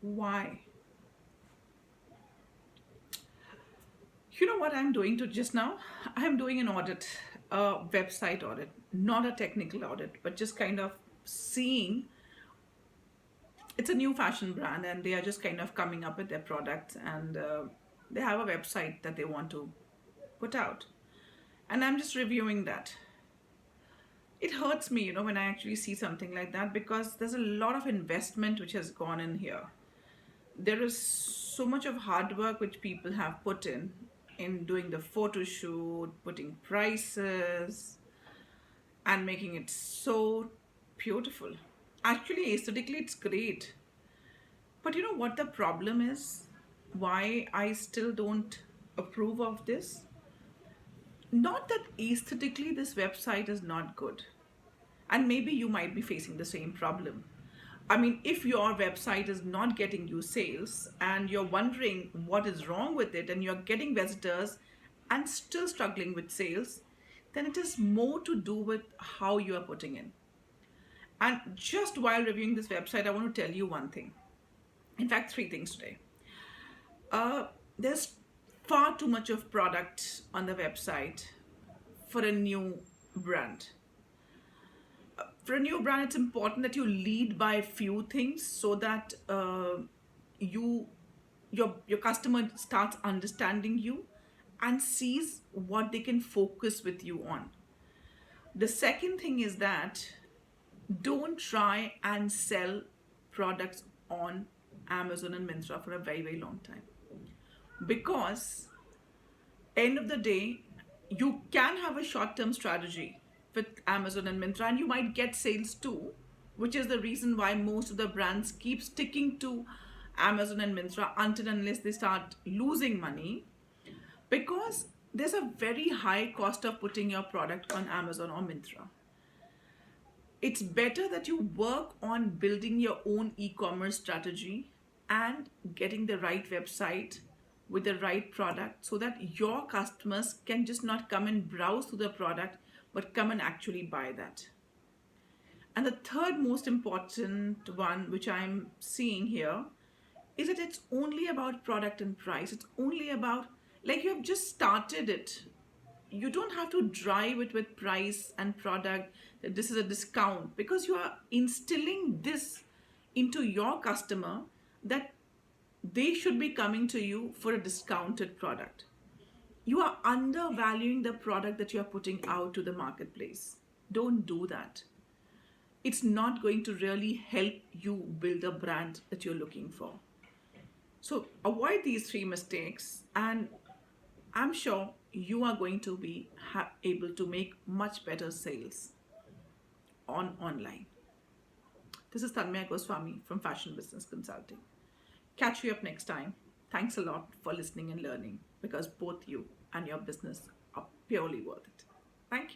Why? You know what I'm doing to just now? I'm doing an audit, a website audit, not a technical audit, but just kind of seeing it's a new fashion brand and they are just kind of coming up with their products and they have a website that they want to put out. And I'm just reviewing that. It hurts me, when I actually see something like that because there's a lot of investment which has gone in here. There is so much of hard work which people have put in doing the photo shoot, putting prices, and making it so beautiful. Actually, aesthetically, it's great. But you know what the problem is? Why I still don't approve of this? Not that aesthetically this website is not good. And maybe you might be facing the same problem. I mean, if your website is not getting you sales and you're wondering what is wrong with it and you're getting visitors and still struggling with sales, then it is more to do with how you are putting in. And just while reviewing this website, I want to tell you one thing. In fact, three things today. There's far too much of product on the website for a new brand. For a new brand, it's important that you lead by a few things so that you your customer starts understanding you and sees what they can focus with you on. The second thing is that don't try and sell products on Amazon and Myntra for a very, very long time. Because end of the day, you can have a short-term strategy with Amazon and Myntra and you might get sales too, which is the reason why most of the brands keep sticking to Amazon and Myntra until unless they start losing money because there's a very high cost of putting your product on Amazon or Myntra. It's better that you work on building your own e-commerce strategy and getting the right website with the right product so that your customers can just not come and browse through the product but come and actually buy that. And the third most important one which I'm seeing here is that it's only about product and price. It's only about, like, you have just started it. You don't have to drive it with price and product that this is a discount because you are instilling this into your customer that they should be coming to you for a discounted product. You are undervaluing the product that you are putting out to the marketplace. Don't do that. It's not going to really help you build a brand that you're looking for. So avoid these three mistakes, and I'm sure you are going to be able to make much better sales on online. This is Tanmaya Goswami from Fashion Business Consulting. Catch you up next time. Thanks a lot for listening and learning because both you and your business are purely worth it. Thank you.